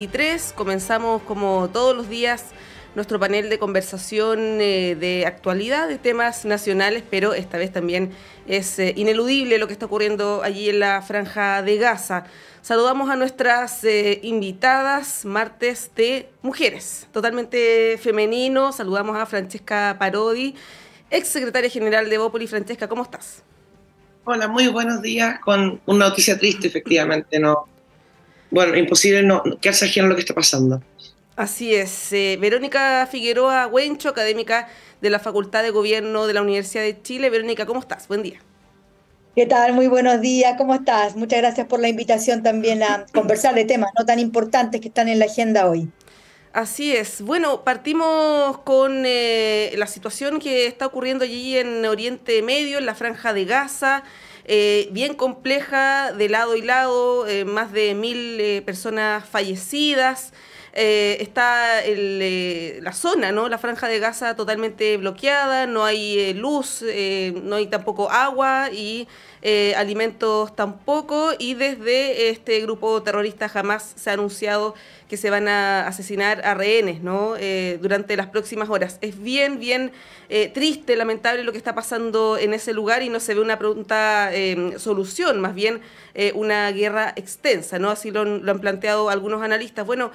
23 comenzamos como todos los días nuestro panel de conversación de actualidad, de temas nacionales, pero esta vez también es ineludible lo que está ocurriendo allí en la Franja de Gaza. Saludamos a nuestras invitadas, martes de mujeres, totalmente femenino. Saludamos a Francesca Parodi, ex secretaria general de Evópoli. Francesca, ¿cómo estás? Hola, muy buenos días, con una noticia triste, efectivamente, no. Bueno, imposible no quedarse ajeno a lo que está pasando. Así es. Verónica Figueroa Huencho, académica de la Facultad de Gobierno de la Universidad de Chile. Verónica, ¿cómo estás? Buen día. ¿Qué tal? Muy buenos días, ¿cómo estás? Muchas gracias por la invitación también a conversar de temas no tan importantes que están en la agenda hoy. Así es. Bueno, partimos con la situación que está ocurriendo allí en Oriente Medio, en la Franja de Gaza. Bien compleja de lado y lado, más de 1000 personas fallecidas. Está la zona, ¿no? La Franja de Gaza totalmente bloqueada, no hay luz, no hay tampoco agua y alimentos tampoco. Y desde este grupo terrorista Hamás se ha anunciado que se van a asesinar a rehenes, ¿no? Durante las próximas horas. Es bien triste, lamentable lo que está pasando en ese lugar y no se ve una pronta solución, más bien una guerra extensa, ¿no? Así lo han planteado algunos analistas. Bueno,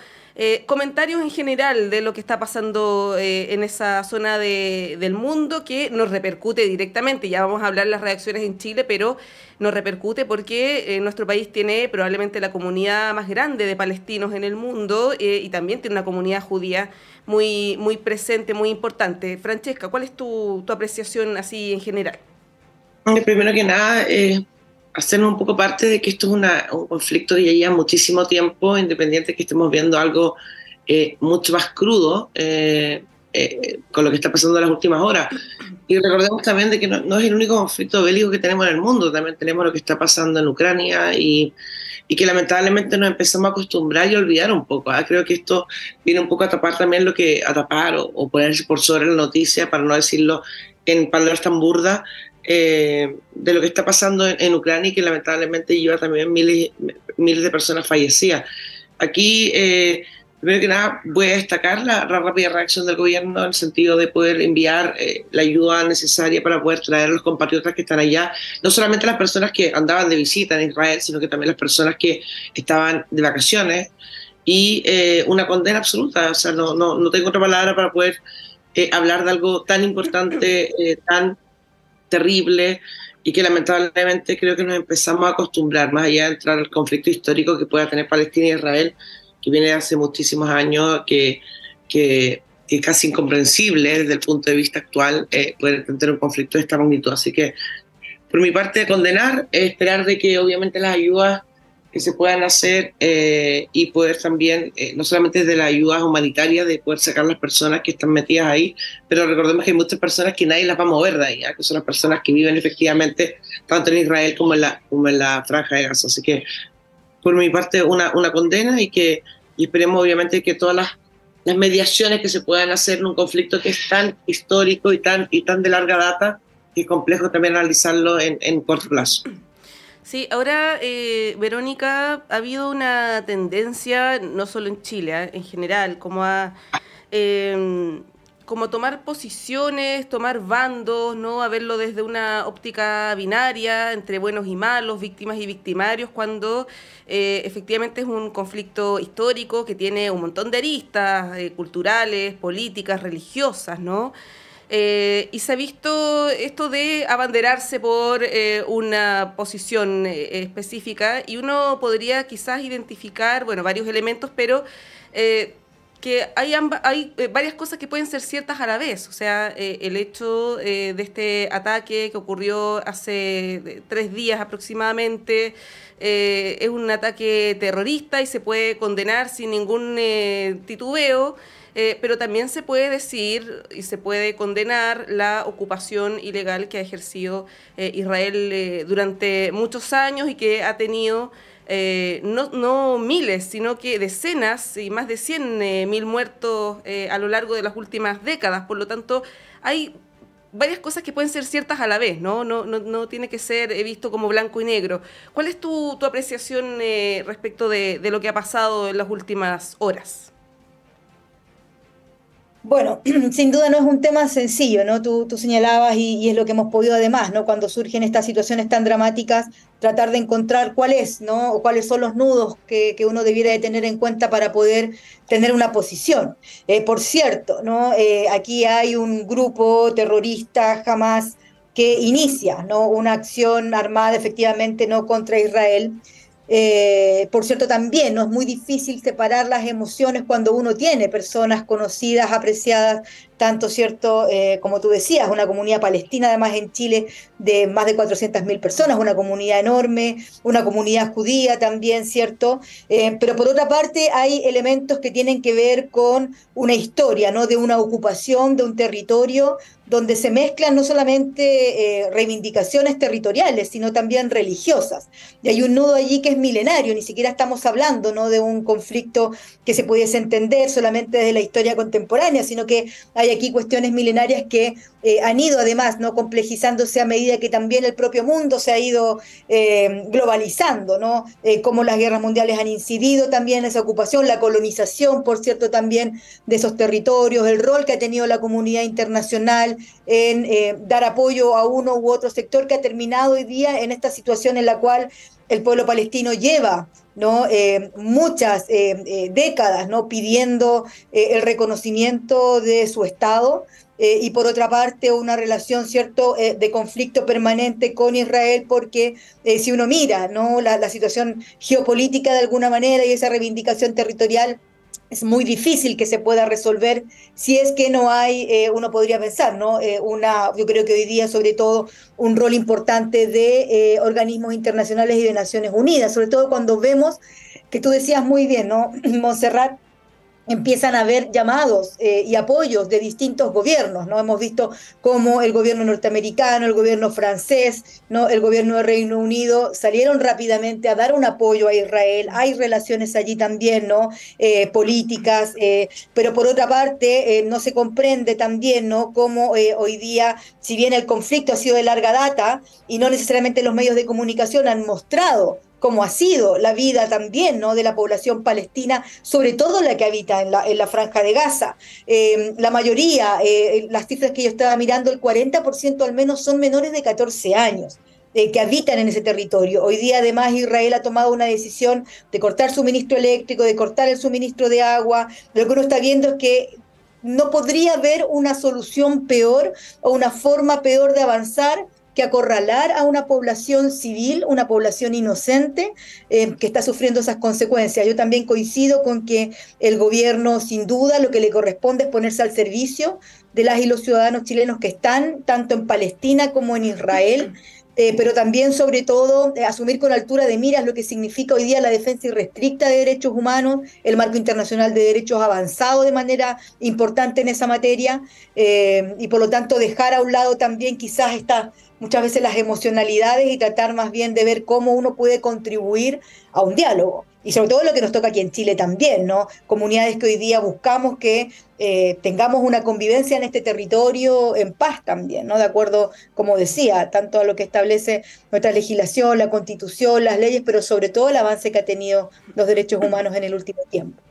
comentarios en general de lo que está pasando en esa zona del mundo que nos repercute directamente. Ya vamos a hablar las reacciones en Chile, pero nos repercute porque nuestro país tiene probablemente la comunidad más grande de palestinos en el mundo y también tiene una comunidad judía muy presente, muy importante. Francesca, ¿cuál es tu apreciación así en general? Primero que nada, hacernos un poco parte de que esto es un conflicto que ya lleva muchísimo tiempo, independiente de que estemos viendo algo mucho más crudo con lo que está pasando en las últimas horas. Y recordemos también de que no es el único conflicto bélico que tenemos en el mundo, también tenemos lo que está pasando en Ucrania y que lamentablemente nos empezamos a acostumbrar y a olvidar un poco. Creo que esto viene un poco a tapar también a tapar o ponerse por sobre la noticia, para no decirlo en palabras tan burdas, de lo que está pasando en Ucrania y que lamentablemente lleva también miles de personas fallecidas. Aquí, primero que nada, voy a destacar la rápida reacción del gobierno en el sentido de poder enviar la ayuda necesaria para poder traer a los compatriotas que están allá, no solamente las personas que andaban de visita en Israel, sino que también las personas que estaban de vacaciones, y una condena absoluta. O sea, no tengo otra palabra para poder hablar de algo tan importante, tan terrible, y que lamentablemente creo que nos empezamos a acostumbrar, más allá de entrar al conflicto histórico que pueda tener Palestina e Israel, que viene de hace muchísimos años, que es casi incomprensible desde el punto de vista actual poder tener un conflicto de esta magnitud. Así que, por mi parte, condenar, esperar de que obviamente las ayudas que se puedan hacer y poder también, no solamente desde las ayudas humanitarias, de poder sacar las personas que están metidas ahí, pero recordemos que hay muchas personas que nadie las va a mover de ahí, que son las personas que viven efectivamente tanto en Israel como en la Franja de Gaza. Así que, por mi parte, una condena y esperemos obviamente que todas las mediaciones que se puedan hacer en un conflicto que es tan histórico y tan de larga data, que es complejo también analizarlo en corto plazo. Sí, ahora, Verónica, ha habido una tendencia, no solo en Chile, en general, como tomar posiciones, tomar bandos, ¿no? A verlo desde una óptica binaria, entre buenos y malos, víctimas y victimarios, cuando efectivamente es un conflicto histórico que tiene un montón de aristas culturales, políticas, religiosas, ¿no? Y se ha visto esto de abanderarse por una posición específica, y uno podría quizás identificar, bueno, varios elementos, pero que hay varias cosas que pueden ser ciertas a la vez. O sea, el hecho de este ataque que ocurrió hace 3 días aproximadamente es un ataque terrorista y se puede condenar sin ningún titubeo. Pero también se puede decir y se puede condenar la ocupación ilegal que ha ejercido Israel durante muchos años y que ha tenido no miles, sino que decenas y más de 100.000 muertos a lo largo de las últimas décadas. Por lo tanto, hay varias cosas que pueden ser ciertas a la vez, ¿no? No tiene que ser visto como blanco y negro. ¿Cuál es tu apreciación respecto de lo que ha pasado en las últimas horas? Bueno, sin duda no es un tema sencillo, ¿no? Tú señalabas y es lo que hemos podido además, ¿no? Cuando surgen estas situaciones tan dramáticas, tratar de encontrar cuál es, ¿no? O cuáles son los nudos que uno debiera de tener en cuenta para poder tener una posición. Por cierto, ¿no? Aquí hay un grupo terrorista Hamas que inicia, ¿no? Una acción armada efectivamente no contra Israel. Por cierto, también no es muy difícil separar las emociones cuando uno tiene personas conocidas, apreciadas, tanto, ¿cierto? Como tú decías, una comunidad palestina, además en Chile, de más de 400.000 personas, una comunidad enorme, una comunidad judía también, ¿cierto? Pero por otra parte hay elementos que tienen que ver con una historia, ¿no? De una ocupación de un territorio donde se mezclan no solamente reivindicaciones territoriales, sino también religiosas. Y hay un nudo allí que es milenario, ni siquiera estamos hablando, ¿no? De un conflicto que se pudiese entender solamente desde la historia contemporánea, sino que hay aquí cuestiones milenarias que han ido además, ¿no? Complejizándose a medida que también el propio mundo se ha ido globalizando, ¿no? Cómo las guerras mundiales han incidido también en esa ocupación, la colonización, por cierto, también de esos territorios, el rol que ha tenido la comunidad internacional en dar apoyo a uno u otro sector, que ha terminado hoy día en esta situación en la cual el pueblo palestino lleva, ¿no? Muchas décadas, ¿no? Pidiendo el reconocimiento de su Estado, y por otra parte una relación, ¿cierto?, de conflicto permanente con Israel, porque si uno mira, ¿no?, la situación geopolítica de alguna manera y esa reivindicación territorial, es muy difícil que se pueda resolver si es que no hay, uno podría pensar, ¿no? Yo creo que hoy día, sobre todo, un rol importante de organismos internacionales y de Naciones Unidas, sobre todo cuando vemos que tú decías muy bien, ¿no? Montserrat, empiezan a haber llamados y apoyos de distintos gobiernos, ¿no? Hemos visto cómo el gobierno norteamericano, el gobierno francés, ¿no? El gobierno de Reino Unido salieron rápidamente a dar un apoyo a Israel. Hay relaciones allí también, ¿no? Políticas, pero por otra parte no se comprende también, ¿no? Cómo hoy día, si bien el conflicto ha sido de larga data y no necesariamente los medios de comunicación han mostrado como ha sido la vida también, ¿no?, de la población palestina, sobre todo la que habita en la Franja de Gaza. La mayoría, las cifras que yo estaba mirando, el 40% al menos son menores de 14 años. Que habitan en ese territorio. Hoy día además Israel ha tomado una decisión de cortar suministro eléctrico, de cortar el suministro de agua. Lo que uno está viendo es que no podría haber una solución peor o una forma peor de avanzar que acorralar a una población civil, una población inocente, que está sufriendo esas consecuencias. Yo también coincido con que el gobierno, sin duda, lo que le corresponde es ponerse al servicio de las y los ciudadanos chilenos que están tanto en Palestina como en Israel, pero también, sobre todo, asumir con altura de miras lo que significa hoy día la defensa irrestricta de derechos humanos, el marco internacional de derechos avanzado de manera importante en esa materia, y por lo tanto dejar a un lado también quizás muchas veces las emocionalidades y tratar más bien de ver cómo uno puede contribuir a un diálogo. Y sobre todo lo que nos toca aquí en Chile también, ¿no? Comunidades que hoy día buscamos que tengamos una convivencia en este territorio en paz también, ¿no? De acuerdo, como decía, tanto a lo que establece nuestra legislación, la Constitución, las leyes, pero sobre todo el avance que ha tenido los derechos humanos en el último tiempo.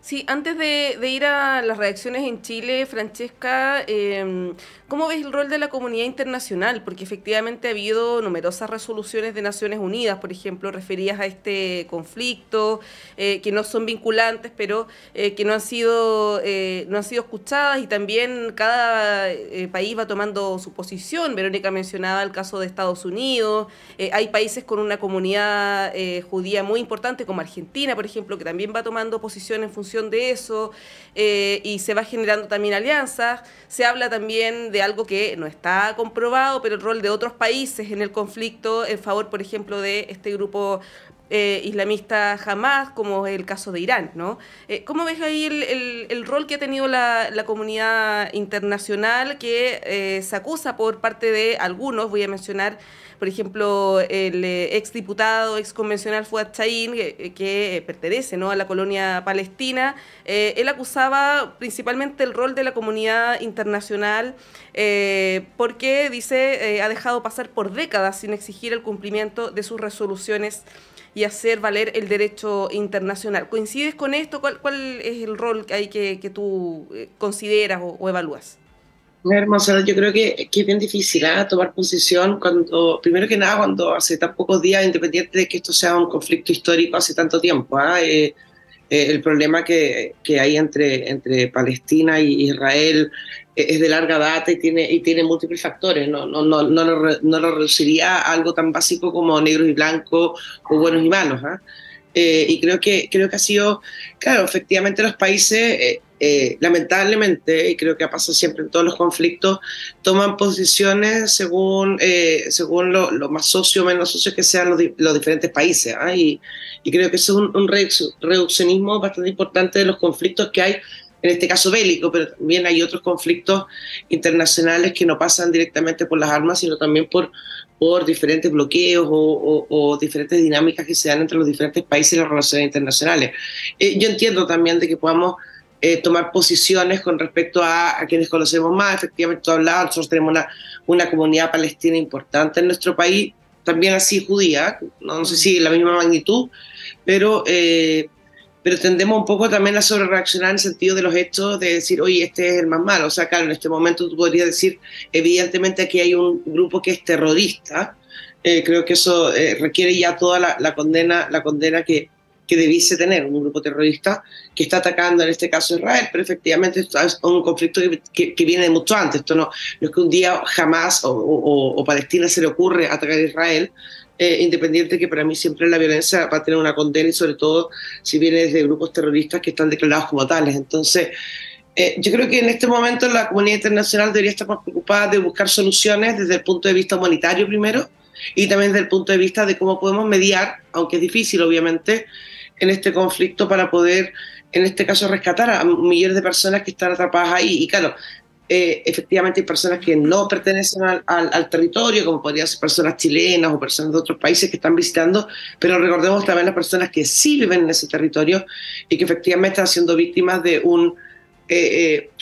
Sí, antes de ir a las reacciones en Chile, Francesca, ¿cómo ves el rol de la comunidad internacional? Porque efectivamente ha habido numerosas resoluciones de Naciones Unidas, por ejemplo, referidas a este conflicto, que no son vinculantes, pero que no han sido escuchadas, y también cada país va tomando su posición. Verónica mencionaba el caso de Estados Unidos, hay países con una comunidad judía muy importante, como Argentina, por ejemplo, que también va tomando posición en función de eso, y se va generando también alianzas. Se habla también de algo que no está comprobado, pero el rol de otros países en el conflicto en favor, por ejemplo, de este grupo islamista Hamas, como es el caso de Irán, ¿no? ¿Cómo ves ahí el rol que ha tenido la comunidad internacional que se acusa por parte de algunos? Voy a mencionar, por ejemplo, el exdiputado, exconvencional Fuad Chahin, que pertenece, ¿no?, a la colonia palestina. Él acusaba principalmente el rol de la comunidad internacional porque, dice, ha dejado pasar por décadas sin exigir el cumplimiento de sus resoluciones y hacer valer el derecho internacional. ¿Coincides con esto? ¿Cuál es el rol ahí que tú consideras o evalúas? Hermosa, yo creo que es bien difícil tomar posición cuando, primero que nada, cuando hace tan pocos días, independiente de que esto sea un conflicto histórico hace tanto tiempo, el problema que hay entre Palestina y Israel es de larga data y tiene múltiples factores. No lo reduciría a algo tan básico como negros y blancos o buenos y malos. Y creo que ha sido, claro, efectivamente los países, lamentablemente, y creo que ha pasado siempre en todos los conflictos, toman posiciones según lo más socio o menos socio que sean los diferentes países. Y creo que eso es un reduccionismo bastante importante de los conflictos que hay, en este caso bélico, pero también hay otros conflictos internacionales que no pasan directamente por las armas, sino también por diferentes bloqueos o diferentes dinámicas que se dan entre los diferentes países y las relaciones internacionales. Yo entiendo también de que podamos tomar posiciones con respecto a quienes conocemos más. Efectivamente, tú hablabas, nosotros tenemos una comunidad palestina importante en nuestro país, también así judía, no sé si la misma magnitud, pero tendemos un poco también a sobrereaccionar en el sentido de los hechos, de decir, oye, este es el más malo. O sea, claro, en este momento tú podrías decir, evidentemente aquí hay un grupo que es terrorista. Creo que eso requiere ya toda la condena que debiese tener un grupo terrorista que está atacando, en este caso, Israel, pero efectivamente esto es un conflicto que viene de mucho antes. Esto no es que un día jamás o Palestina se le ocurre atacar a Israel, independiente que para mí siempre la violencia va a tener una condena, y sobre todo si viene desde grupos terroristas que están declarados como tales. Entonces, yo creo que en este momento la comunidad internacional debería estar más preocupada de buscar soluciones desde el punto de vista humanitario primero, y también desde el punto de vista de cómo podemos mediar, aunque es difícil obviamente, en este conflicto para poder, en este caso, rescatar a millones de personas que están atrapadas ahí. Y claro, efectivamente hay personas que no pertenecen al territorio, como podrían ser personas chilenas o personas de otros países que están visitando, pero recordemos también las personas que sí viven en ese territorio y que efectivamente están siendo víctimas de un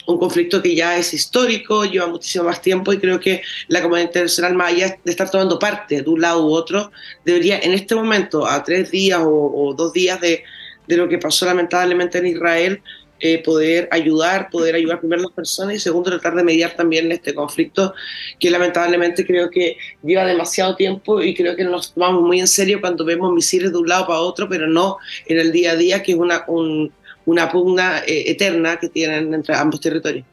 conflicto que ya es histórico, lleva muchísimo más tiempo, y creo que la comunidad internacional, más allá de estar tomando parte de un lado u otro, debería en este momento, a 3 días o 2 días de lo que pasó lamentablemente en Israel, poder ayudar primero a las personas, y segundo tratar de mediar también este conflicto que lamentablemente creo que lleva demasiado tiempo, y creo que nos tomamos muy en serio cuando vemos misiles de un lado para otro, pero no en el día a día, que es una pugna eterna que tienen entre ambos territorios.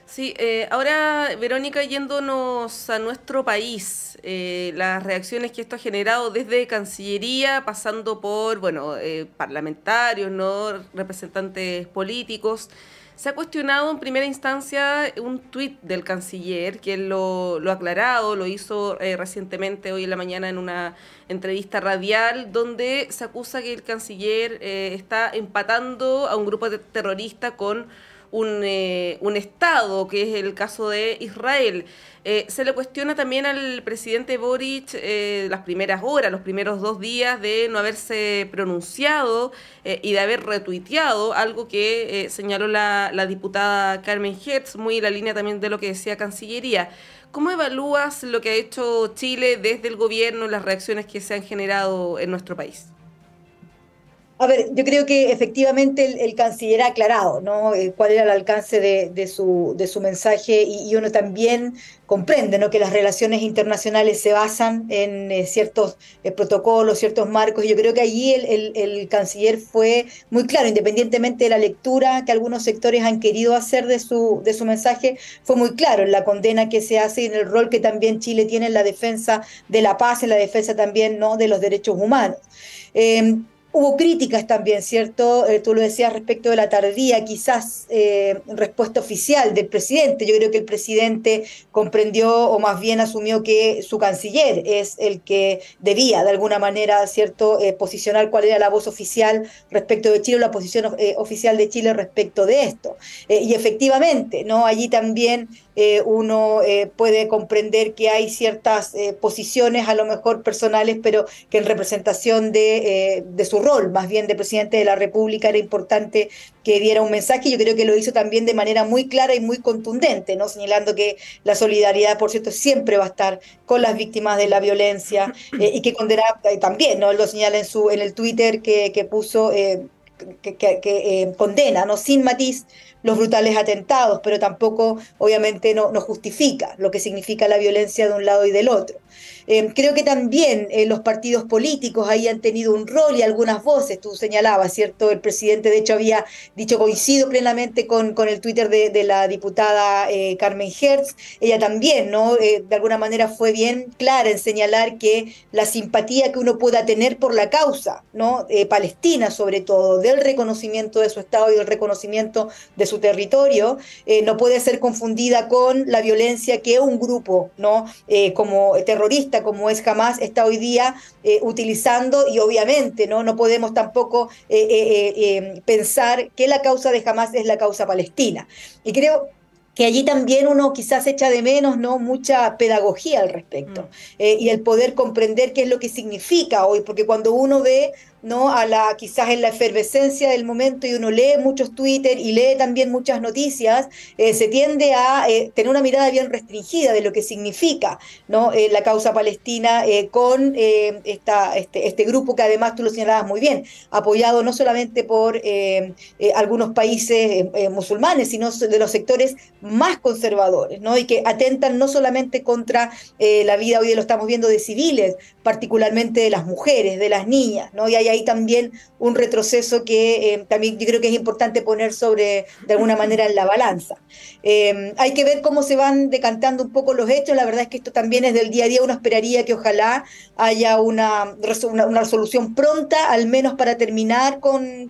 Sí, ahora, Verónica, yéndonos a nuestro país, las reacciones que esto ha generado desde Cancillería, pasando por, parlamentarios, ¿no?, representantes políticos. Se ha cuestionado en primera instancia un tuit del canciller, que él lo ha aclarado, lo hizo recientemente, hoy en la mañana, en una entrevista radial, donde se acusa que el canciller está empatando a un grupo terrorista con un Estado, que es el caso de Israel. Se le cuestiona también al presidente Boric las primeras horas, los primeros 2 días, de no haberse pronunciado y de haber retuiteado algo que señaló la diputada Carmen Hertz, muy en la línea también de lo que decía Cancillería. ¿Cómo evalúas lo que ha hecho Chile desde el gobierno, las reacciones que se han generado en nuestro país? A ver, yo creo que efectivamente el canciller ha aclarado, ¿no?, cuál era el alcance de su mensaje, y uno también comprende, ¿no?, que las relaciones internacionales se basan en ciertos protocolos, ciertos marcos, y yo creo que allí el canciller fue muy claro, independientemente de la lectura que algunos sectores han querido hacer de su mensaje, fue muy claro en la condena que se hace y en el rol que también Chile tiene en la defensa de la paz, en la defensa también, ¿no?, de los derechos humanos. Hubo críticas también, ¿cierto? Tú lo decías respecto de la tardía, quizás respuesta oficial del presidente. Yo creo que el presidente comprendió o más bien asumió que su canciller es el que debía, de alguna manera, ¿cierto?, posicionar cuál era la voz oficial respecto de Chile o la posición oficial de Chile respecto de esto. Y efectivamente, ¿no? Allí también uno puede comprender que hay ciertas posiciones, a lo mejor personales, pero que en representación de su rol, más bien de presidente de la República, era importante que diera un mensaje. Yo creo que lo hizo también de manera muy clara y muy contundente, ¿no? Señalando que la solidaridad, por cierto, siempre va a estar con las víctimas de la violencia y que condena también, ¿no? Él lo señala en el Twitter que puso, que condena, ¿no?, sin matiz, los brutales atentados, pero tampoco, obviamente, no justifica lo que significa la violencia de un lado y del otro. Creo que también los partidos políticos ahí han tenido un rol y algunas voces, tú señalabas, ¿cierto? El presidente, de hecho, había dicho, coincido plenamente con el Twitter de la diputada Carmen Hertz, ella también, ¿no? De alguna manera fue bien clara en señalar que la simpatía que uno pueda tener por la causa, ¿no?, palestina sobre todo, del reconocimiento de su Estado y del reconocimiento de su territorio, no puede ser confundida con la violencia que un grupo, ¿no?, como terrorista, como es Hamás, está hoy día utilizando, y obviamente no podemos tampoco pensar que la causa de Hamás es la causa palestina. Y creo que allí también uno quizás echa de menos, ¿no?, mucha pedagogía al respecto, y el poder comprender qué es lo que significa hoy, porque cuando uno ve, ¿no?, quizás en la efervescencia del momento, y uno lee muchos Twitter y lee también muchas noticias, se tiende a tener una mirada bien restringida de lo que significa, ¿no?, la causa palestina, con este grupo que además tú lo señalabas muy bien, apoyado no solamente por algunos países musulmanes, sino de los sectores más conservadores, ¿no?, y que atentan no solamente contra la vida, hoy lo estamos viendo, de civiles, particularmente de las mujeres, de las niñas, ¿no? Y hay ahí también un retroceso que también yo creo que es importante poner de alguna manera en la balanza. Hay que ver cómo se van decantando un poco los hechos. La verdad es que esto también es del día a día. Uno esperaría que ojalá haya una resolución pronta, al menos para terminar con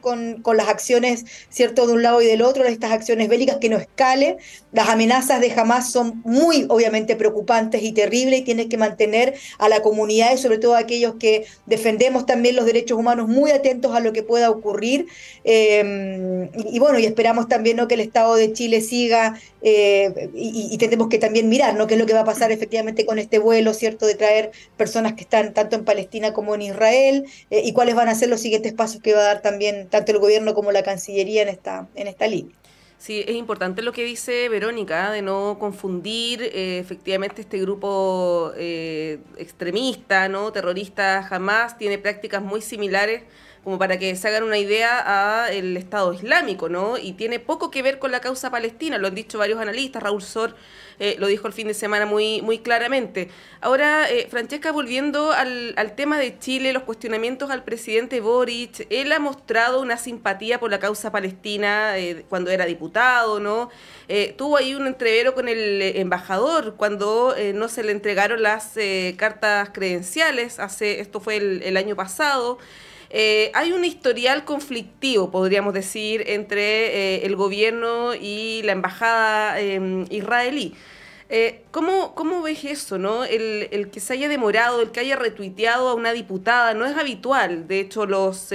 las acciones, ¿cierto?, de un lado y del otro, estas acciones bélicas, que no escalen. Las amenazas de Hamás son muy, obviamente, preocupantes y terribles, y tienen que mantener a la comunidad, y sobre todo a aquellos que defendemos también los derechos humanos, muy atentos a lo que pueda ocurrir. Y bueno, y esperamos también, ¿no?, que el Estado de Chile siga, y tendremos que también mirar, ¿no?, qué es lo que va a pasar efectivamente con este vuelo, ¿cierto?, de traer personas que están tanto en Palestina como en Israel, y cuáles van a ser los siguientes pasos que va a dar también tanto el gobierno como la Cancillería en esta línea. Sí, es importante lo que dice Verónica, de no confundir efectivamente este grupo extremista, ¿no?, terrorista. Hamás tiene prácticas muy similares, como para que se hagan una idea, a el Estado Islámico, ¿no? Y tiene poco que ver con la causa palestina, lo han dicho varios analistas. Raúl Sor lo dijo el fin de semana muy claramente. Ahora, Francesca, volviendo al tema de Chile, los cuestionamientos al presidente Boric, él ha mostrado una simpatía por la causa palestina cuando era diputado, ¿no? Tuvo ahí un entrevero con el embajador cuando no se le entregaron las cartas credenciales, esto fue el año pasado. Hay un historial conflictivo, podríamos decir, entre el gobierno y la embajada israelí. ¿Cómo ves eso, no? El que se haya demorado, el que haya retuiteado a una diputada, no es habitual. De hecho, los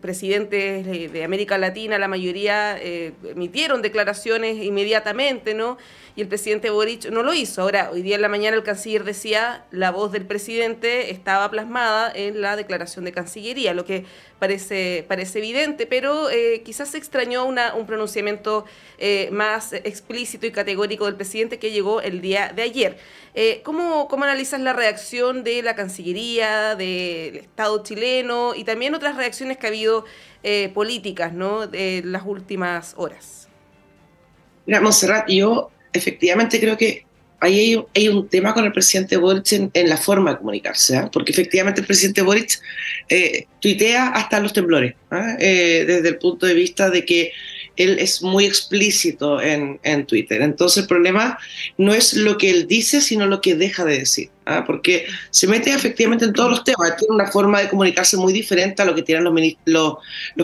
presidentes de América Latina, la mayoría, emitieron declaraciones inmediatamente, ¿no? Y el presidente Boric no lo hizo. Ahora, hoy día en la mañana el canciller decía, la voz del presidente estaba plasmada en la declaración de Cancillería, lo que parece evidente, pero quizás se extrañó un pronunciamiento más explícito y categórico del presidente, que llegó el día de ayer. ¿Cómo analizas la reacción de la Cancillería, del Estado chileno, y también otras reacciones que ha habido políticas, ¿no?, de las últimas horas? Mira, Montserrat, yo efectivamente creo que ahí hay un tema con el presidente Boric en la forma de comunicarse, ¿eh? Porque efectivamente el presidente Boric tuitea hasta los temblores, ¿eh? Desde el punto de vista de que él es muy explícito en Twitter. Entonces el problema no es lo que él dice, sino lo que deja de decir, ¿ah? Porque se mete efectivamente en todos los temas. Tiene una forma de comunicarse muy diferente a lo que tienen los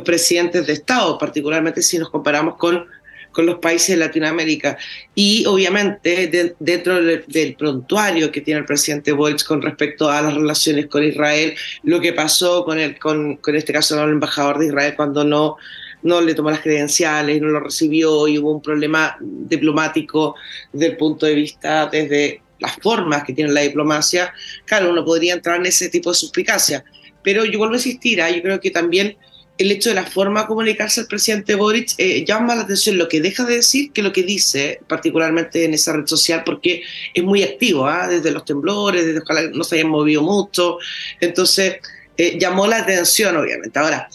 presidentes de Estado, particularmente si nos comparamos con los países de Latinoamérica. Y obviamente dentro del prontuario que tiene el presidente Boric con respecto a las relaciones con Israel, lo que pasó con este caso el embajador de Israel cuando no le tomó las credenciales, no lo recibió y hubo un problema diplomático desde el punto de vista, desde las formas que tiene la diplomacia. Claro, uno podría entrar en ese tipo de suspicacia, pero yo vuelvo a insistir, yo creo que también el hecho de la forma de comunicarse del presidente Boric llama la atención lo que deja de decir que lo que dice, particularmente en esa red social, porque es muy activo, desde los temblores, desde ojalá no se hayan movido mucho, entonces llamó la atención, obviamente. Ahora,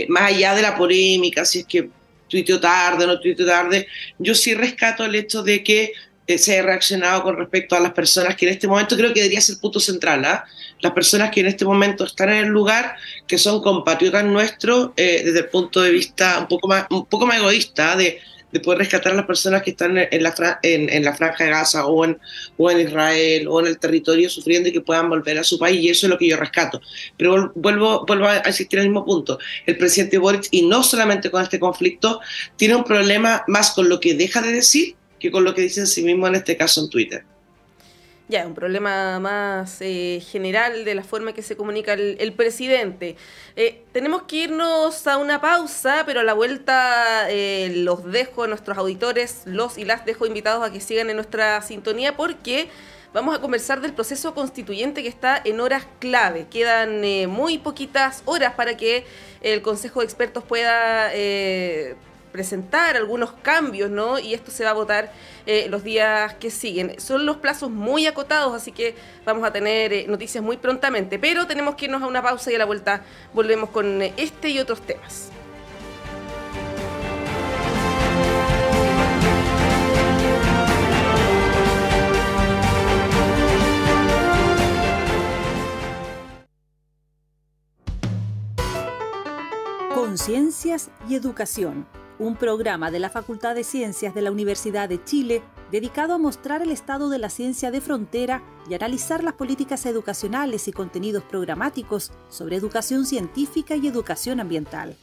más allá de la polémica, si es que tuiteó tarde o no tuiteó tarde, yo sí rescato el hecho de que se haya reaccionado con respecto a las personas que en este momento creo que debería ser el punto central, las personas que en este momento están en el lugar, que son compatriotas nuestros, desde el punto de vista un poco más egoísta, de poder rescatar a las personas que están en la franja de Gaza o en Israel o en el territorio sufriendo y que puedan volver a su país, y eso es lo que yo rescato. Pero vuelvo a insistir en el mismo punto. El presidente Boric, y no solamente con este conflicto, tiene un problema más con lo que deja de decir que con lo que dice en sí mismo, en este caso en Twitter. Ya, un problema más general de la forma que se comunica el presidente. Tenemos que irnos a una pausa, pero a la vuelta los dejo a nuestros auditores, los y las dejo invitados a que sigan en nuestra sintonía, porque vamos a conversar del proceso constituyente que está en horas clave. Quedan muy poquitas horas para que el Consejo de Expertos pueda presentar algunos cambios, ¿no? Y esto se va a votar los días que siguen. Son los plazos muy acotados, así que vamos a tener noticias muy prontamente, pero tenemos que irnos a una pausa y a la vuelta volvemos con este y otros temas. Conciencias y Educación, un programa de la Facultad de Ciencias de la Universidad de Chile dedicado a mostrar el estado de la ciencia de frontera y analizar las políticas educacionales y contenidos programáticos sobre educación científica y educación ambiental,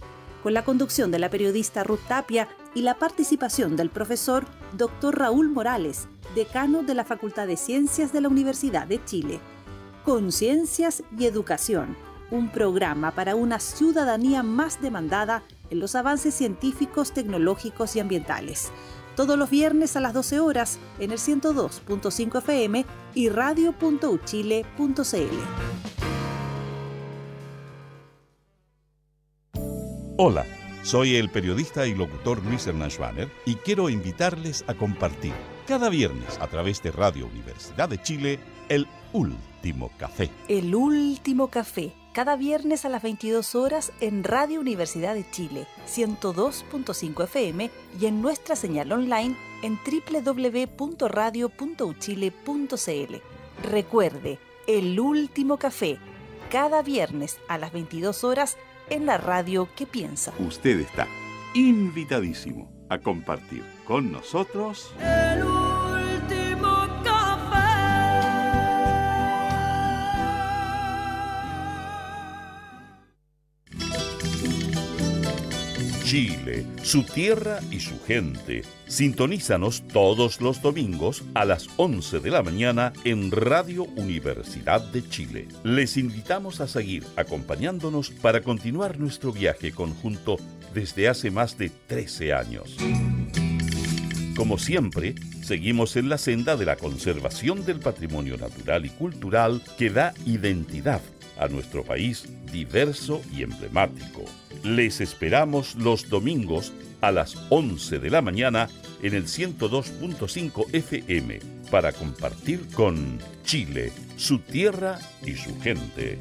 con la conducción de la periodista Ruth Tapia y la participación del profesor Dr. Raúl Morales, decano de la Facultad de Ciencias de la Universidad de Chile. Conciencias y Educación, un programa para una ciudadanía más demandada en los avances científicos, tecnológicos y ambientales. Todos los viernes a las 12 horas en el 102.5 FM y radio.uchile.cl. Hola, soy el periodista y locutor Luis Hernán Schwaner y quiero invitarles a compartir cada viernes a través de Radio Universidad de Chile el Último Café. El Último Café, cada viernes a las 22 horas en Radio Universidad de Chile, 102.5 FM y en nuestra señal online en www.radio.uchile.cl. Recuerde, El Último Café, cada viernes a las 22 horas en la radio que piensa. Usted está invitadísimo a compartir con nosotros El Último Café. Chile, su tierra y su gente. Sintonízanos todos los domingos a las 11 de la mañana en Radio Universidad de Chile. Les invitamos a seguir acompañándonos para continuar nuestro viaje conjunto desde hace más de 13 años. Como siempre, seguimos en la senda de la conservación del patrimonio natural y cultural que da identidad a nuestro país diverso y emblemático. Les esperamos los domingos a las 11 de la mañana en el 102.5 FM para compartir con Chile, su tierra y su gente.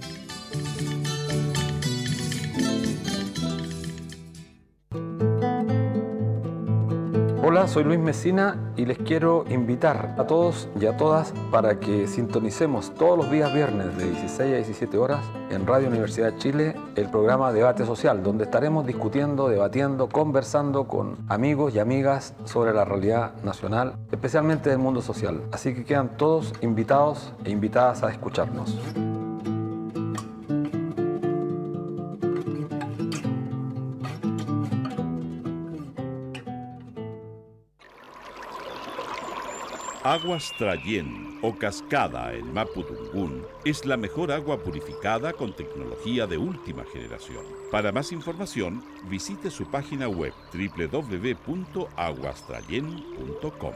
Hola, soy Luis Mesina y les quiero invitar a todos y a todas para que sintonicemos todos los días viernes de 16 a 17 horas en Radio Universidad de Chile el programa Debate Social, donde estaremos discutiendo, debatiendo, conversando con amigos y amigas sobre la realidad nacional, especialmente del mundo social. Así que quedan todos invitados e invitadas a escucharnos. Aguas Trayén o Cascada en Mapudungún es la mejor agua purificada con tecnología de última generación. Para más información, visite su página web www.aguastrayen.com.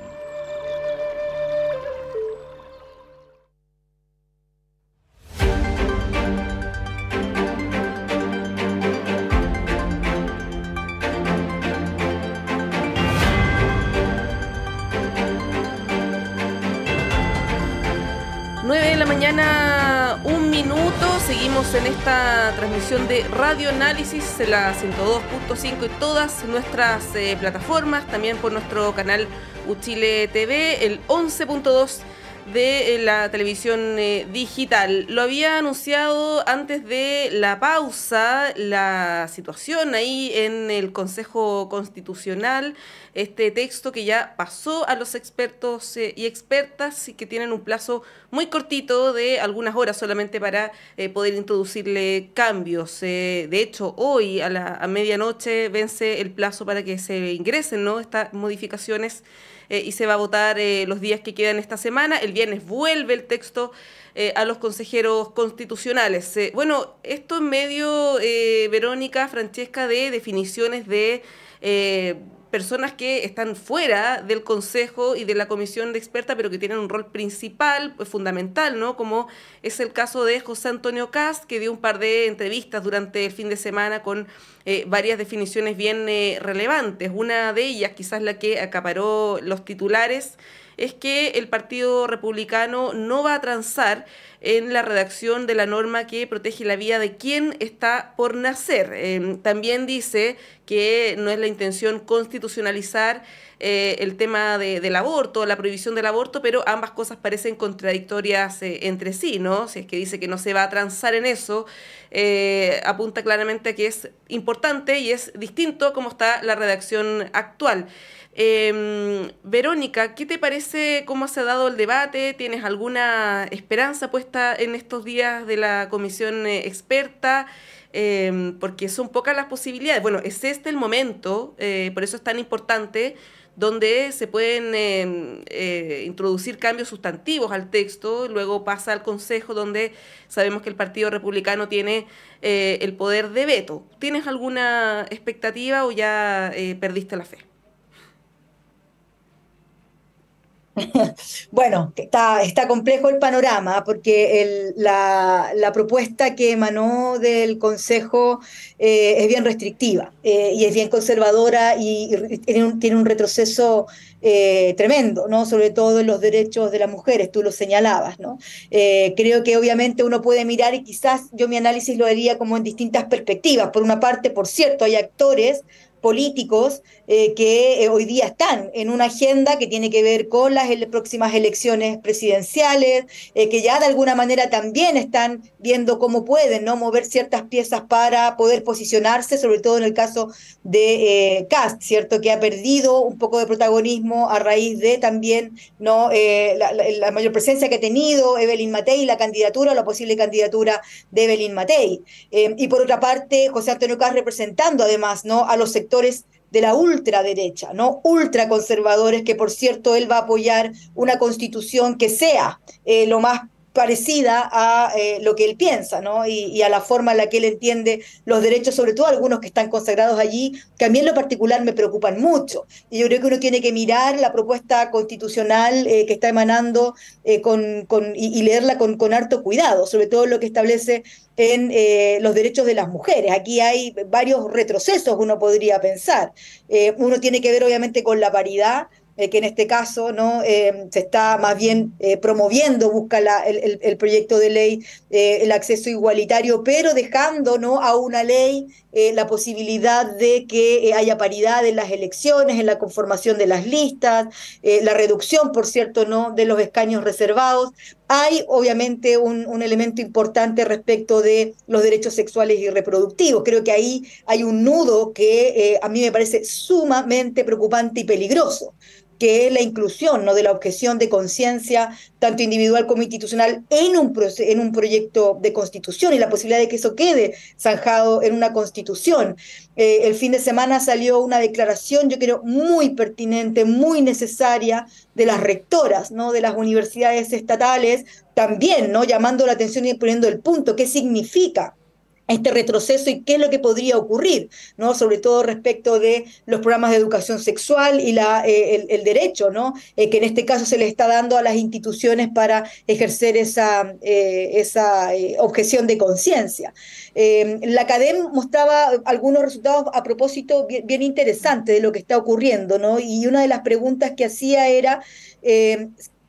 Mañana, 1 minuto, seguimos en esta transmisión de Radio Análisis, la 102.5 y todas nuestras plataformas, también por nuestro canal Uchile TV, el 11.2 de la televisión digital. Lo había anunciado antes de la pausa, la situación ahí en el Consejo Constitucional, este texto que ya pasó a los expertos y expertas y que tienen un plazo muy cortito de algunas horas solamente para poder introducirle cambios. De hecho, hoy a medianoche vence el plazo para que se ingresen, ¿no?, estas modificaciones y se va a votar los días que quedan esta semana. El viernes vuelve el texto a los consejeros constitucionales. Bueno, esto en medio, Verónica, Francesca, de definiciones de personas que están fuera del Consejo y de la Comisión de Expertas, pero que tienen un rol principal, pues, fundamental, ¿no? Como es el caso de José Antonio Kast, que dio un par de entrevistas durante el fin de semana con varias definiciones bien relevantes. Una de ellas, quizás la que acaparó los titulares, es que el Partido Republicano no va a transar en la redacción de la norma que protege la vida de quien está por nacer. También dice que no es la intención constitucionalizar el tema del aborto, la prohibición del aborto, pero ambas cosas parecen contradictorias entre sí, ¿no? Si es que dice que no se va a transar en eso, apunta claramente a que es importante y es distinto como está la redacción actual. Verónica, ¿qué te parece cómo se ha dado el debate? ¿Tienes alguna esperanza puesta en estos días de la comisión experta? Porque son pocas las posibilidades. Bueno, es este el momento, por eso es tan importante, donde se pueden introducir cambios sustantivos al texto, luego pasa al Consejo, donde sabemos que el Partido Republicano tiene el poder de veto. ¿Tienes alguna expectativa o ya perdiste la fe? Bueno, está complejo el panorama porque la propuesta que emanó del Consejo es bien restrictiva y es bien conservadora y tiene un retroceso tremendo, ¿no? Sobre todo en los derechos de las mujeres, tú lo señalabas, ¿no? Creo que obviamente uno puede mirar y quizás yo mi análisis lo haría como en distintas perspectivas. Por una parte, por cierto, hay actores políticos que hoy día están en una agenda que tiene que ver con las próximas elecciones presidenciales, que ya de alguna manera también están viendo cómo pueden, ¿no?, mover ciertas piezas para poder posicionarse, sobre todo en el caso de Kast, ¿cierto?, que ha perdido un poco de protagonismo a raíz de también, ¿no?, la mayor presencia que ha tenido Evelyn Matei, la candidatura o la posible candidatura de Evelyn Matei. Y por otra parte, José Antonio Kast representando además, ¿no?, a los sectores de la ultraderecha, ¿no?, ultraconservadores, que por cierto él va a apoyar una constitución que sea lo más parecida a lo que él piensa, ¿no?, y a la forma en la que él entiende los derechos, sobre todo algunos que están consagrados allí, que a mí en lo particular me preocupan mucho. Y yo creo que uno tiene que mirar la propuesta constitucional que está emanando y leerla con harto cuidado, sobre todo lo que establece en los derechos de las mujeres. Aquí hay varios retrocesos, uno podría pensar. Uno tiene que ver obviamente con la paridad, que en este caso no se está más bien promoviendo, busca el proyecto de ley el acceso igualitario, pero dejando ¿no? a una ley la posibilidad de que haya paridad en las elecciones, en la conformación de las listas, la reducción, por cierto, ¿no? de los escaños reservados. Hay obviamente un elemento importante respecto de los derechos sexuales y reproductivos. Creo que ahí hay un nudo que a mí me parece sumamente preocupante y peligroso, que es la inclusión ¿no? de la objeción de conciencia, tanto individual como institucional, en un proyecto de constitución y la posibilidad de que eso quede zanjado en una constitución. El fin de semana salió una declaración, yo creo, muy pertinente, muy necesaria, de las rectoras ¿no? de las universidades estatales, también ¿no? llamando la atención y poniendo el punto, qué significa este retroceso y qué es lo que podría ocurrir, ¿no? Sobre todo respecto de los programas de educación sexual y el derecho, ¿no? Que en este caso se le está dando a las instituciones para ejercer esa objeción de conciencia. La CADEM mostraba algunos resultados a propósito bien interesantes de lo que está ocurriendo, ¿no? Y una de las preguntas que hacía era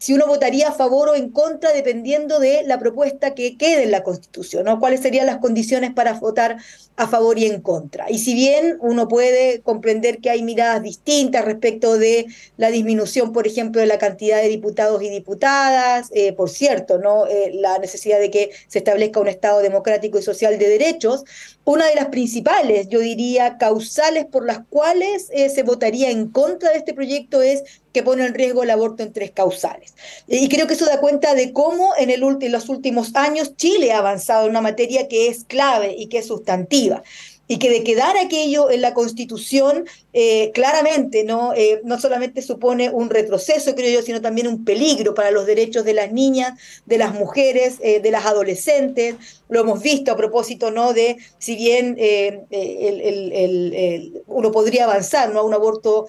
si uno votaría a favor o en contra dependiendo de la propuesta que quede en la Constitución, ¿no? ¿Cuáles serían las condiciones para votar a favor y en contra? Y si bien uno puede comprender que hay miradas distintas respecto de la disminución, por ejemplo, de la cantidad de diputados y diputadas, por cierto, ¿no? La necesidad de que se establezca un Estado democrático y social de derechos, una de las principales, yo diría, causales por las cuales se votaría en contra de este proyecto es que pone en riesgo el aborto en 3 causales. Y creo que eso da cuenta de cómo en los últimos años Chile ha avanzado en una materia que es clave y que es sustantiva. Y que de quedar aquello en la Constitución, claramente no solamente supone un retroceso, creo yo, sino también un peligro para los derechos de las niñas, de las mujeres, de las adolescentes. Lo hemos visto a propósito ¿no? de, si bien uno podría avanzar ¿no? a un aborto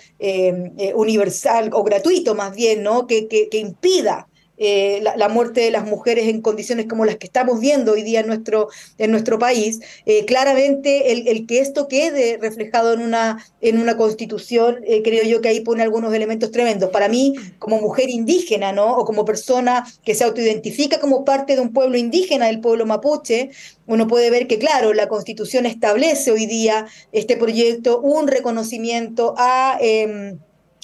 universal o gratuito más bien, ¿no? que impida la muerte de las mujeres en condiciones como las que estamos viendo hoy día en nuestro país, claramente el que esto quede reflejado en una constitución, creo yo que ahí pone algunos elementos tremendos. Para mí, como mujer indígena, ¿no? O como persona que se autoidentifica como parte de un pueblo indígena, del pueblo mapuche, uno puede ver que, claro, la Constitución establece hoy día este proyecto un reconocimiento a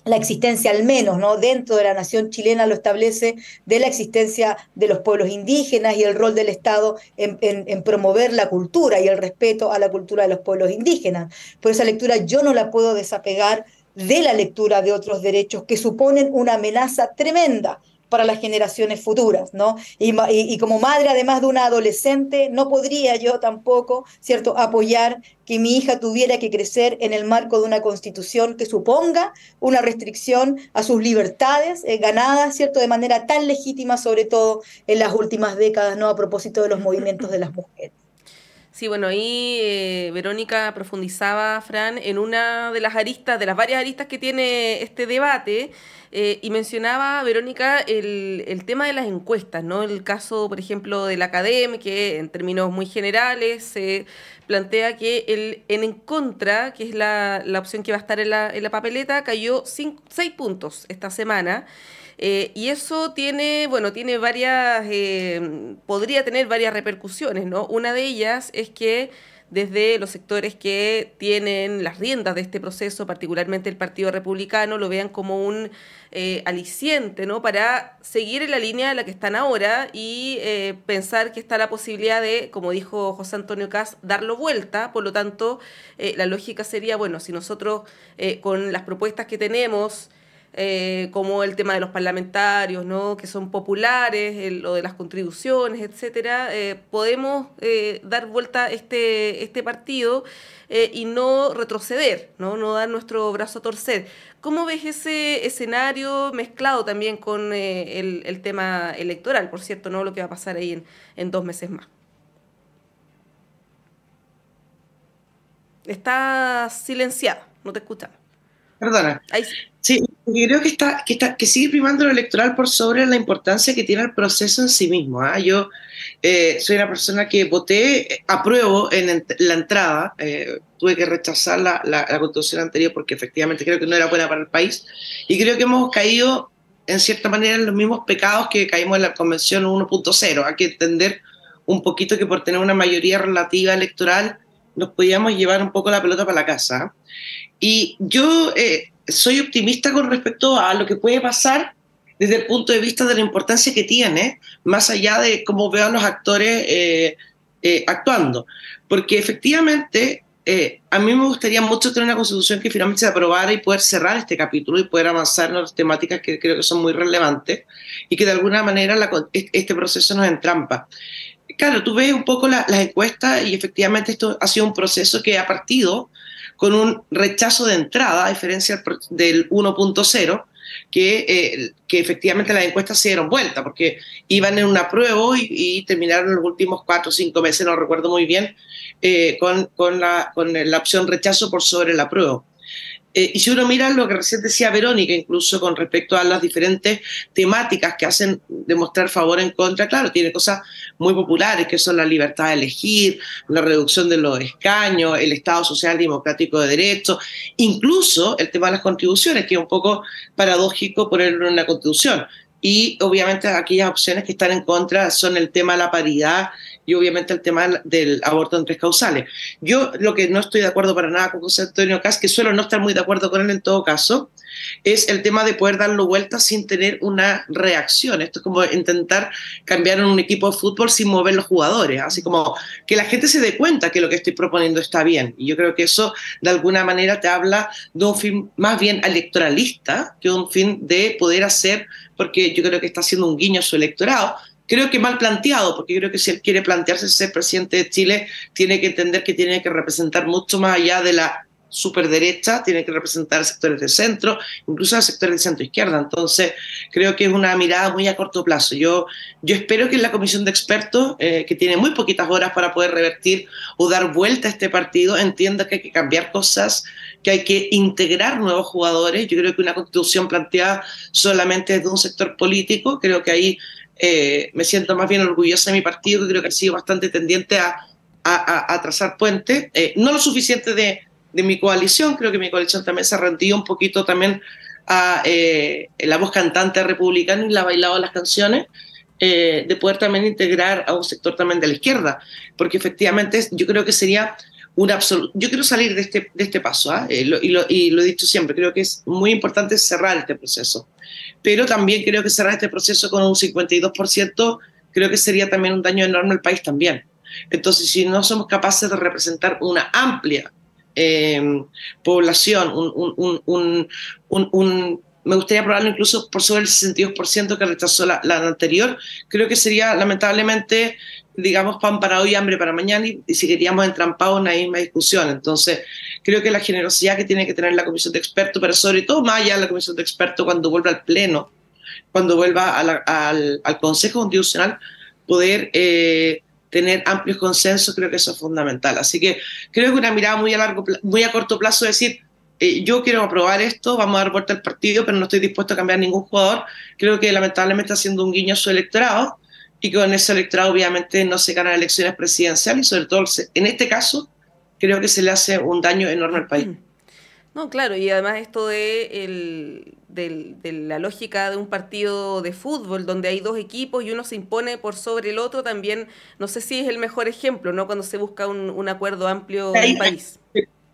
la existencia al menos, ¿no? Dentro de la nación chilena lo establece, de la existencia de los pueblos indígenas y el rol del Estado en promover la cultura y el respeto a la cultura de los pueblos indígenas. Por esa lectura yo no la puedo desapegar de la lectura de otros derechos que suponen una amenaza tremenda para las generaciones futuras, ¿no? Y como madre, además de una adolescente, no podría yo tampoco, ¿cierto?, apoyar que mi hija tuviera que crecer en el marco de una constitución que suponga una restricción a sus libertades ganadas, ¿cierto?, de manera tan legítima, sobre todo en las últimas décadas, ¿no?, a propósito de los movimientos de las mujeres. Sí, bueno, ahí Verónica profundizaba, Fran, en una de las aristas, de las varias aristas que tiene este debate, y mencionaba, Verónica, el tema de las encuestas, ¿no? El caso, por ejemplo, de la Academia, que en términos muy generales se plantea que el en contra, que es la opción que va a estar en la papeleta, cayó 6 puntos esta semana. Y eso tiene varias, podría tener varias repercusiones, ¿no? Una de ellas es que desde los sectores que tienen las riendas de este proceso, particularmente el Partido Republicano, lo vean como un aliciente, ¿no?, para seguir en la línea en la que están ahora y pensar que está la posibilidad de, como dijo José Antonio Kast, darlo vuelta. Por lo tanto, la lógica sería, bueno, si nosotros con las propuestas que tenemos, como el tema de los parlamentarios, ¿no?, que son populares, lo de las contribuciones, etcétera, podemos dar vuelta este partido y no retroceder, no dar nuestro brazo a torcer. ¿Cómo ves ese escenario mezclado también con el tema electoral, por cierto, no lo que va a pasar ahí en 2 meses más? Estás silenciada, no te escuchamos. Perdona. Ahí sí. Sí, Yo creo que sigue primando lo electoral por sobre la importancia que tiene el proceso en sí mismo. Yo soy una persona que voté, apruebo en la entrada, tuve que rechazar la constitución anterior porque efectivamente creo que no era buena para el país, y creo que hemos caído en cierta manera en los mismos pecados que caímos en la Convención 1.0. Hay que entender un poquito que por tener una mayoría relativa electoral nos podíamos llevar un poco la pelota para la casa. Y yo soy optimista con respecto a lo que puede pasar desde el punto de vista de la importancia que tiene, más allá de cómo veo a los actores actuando. Porque efectivamente a mí me gustaría mucho tener una constitución que finalmente se aprobara y poder cerrar este capítulo y poder avanzar en otras temáticas que creo que son muy relevantes y que de alguna manera este proceso nos entrampa. Claro, tú ves un poco las encuestas y efectivamente esto ha sido un proceso que ha partido con un rechazo de entrada, a diferencia del 1.0, que efectivamente las encuestas se dieron vuelta, porque iban en un apruebo y terminaron los últimos 4 o 5 meses, no recuerdo muy bien, con la opción rechazo por sobre el apruebo. Y si uno mira lo que recién decía Verónica, incluso con respecto a las diferentes temáticas que hacen demostrar favor en contra, claro, tiene cosas muy populares, que son la libertad de elegir, la reducción de los escaños, el Estado social democrático de derecho, incluso el tema de las contribuciones, que es un poco paradójico ponerlo en la Constitución. Y obviamente aquellas opciones que están en contra son el tema de la paridad y obviamente el tema del aborto en 3 causales. Yo lo que no estoy de acuerdo para nada con José Antonio Kast, que suelo no estar muy de acuerdo con él en todo caso, es el tema de poder darlo vuelta sin tener una reacción. Esto es como intentar cambiar un equipo de fútbol sin mover los jugadores, así como que la gente se dé cuenta que lo que estoy proponiendo está bien. Y yo creo que eso de alguna manera te habla de un fin más bien electoralista que un fin de poder hacer, porque yo creo que está haciendo un guiño a su electorado. Creo que mal planteado, porque creo que si él quiere plantearse ser presidente de Chile, tiene que entender que tiene que representar mucho más allá de la superderecha, tiene que representar sectores de centro, incluso a sectores de centro-izquierda. Entonces, creo que es una mirada muy a corto plazo. Yo espero que en la comisión de expertos, que tiene muy poquitas horas para poder revertir o dar vuelta a este partido, entienda que hay que cambiar cosas, que hay que integrar nuevos jugadores. Yo creo que una constitución planteada solamente desde un sector político, creo que ahí me siento más bien orgullosa de mi partido, que creo que ha sido bastante tendiente a trazar puentes, no lo suficiente de mi coalición. Creo que mi coalición también se ha rendido un poquito también a la voz cantante republicana y la ha bailado las canciones, de poder también integrar a un sector también de la izquierda, porque efectivamente yo creo que sería un absoluto. Yo quiero salir de este paso, y lo he dicho siempre, creo que es muy importante cerrar este proceso, pero también creo que cerrar este proceso con un 52% creo que sería también un daño enorme al país también. Entonces, si no somos capaces de representar una amplia población, me gustaría probarlo incluso por sobre el 62% que rechazó la anterior, creo que sería lamentablemente, digamos, pan para hoy, hambre para mañana, y seguiríamos entrampados en una misma discusión. Entonces, creo que la generosidad que tiene que tener la comisión de expertos, pero sobre todo más allá de la comisión de expertos, cuando vuelva al Pleno, cuando vuelva al Consejo Constitucional, poder tener amplios consensos, creo que eso es fundamental. Así que creo que una mirada muy a corto plazo es decir, yo quiero aprobar esto, vamos a dar vuelta al partido, pero no estoy dispuesto a cambiar ningún jugador. Creo que lamentablemente está haciendo un guiño a su electorado, y con ese electorado obviamente no se ganan elecciones presidenciales, y sobre todo en este caso creo que se le hace un daño enorme al país. No, claro, y además esto de la lógica de un partido de fútbol donde hay 2 equipos y uno se impone por sobre el otro, también no sé si es el mejor ejemplo, ¿no? Cuando se busca un acuerdo amplio del país.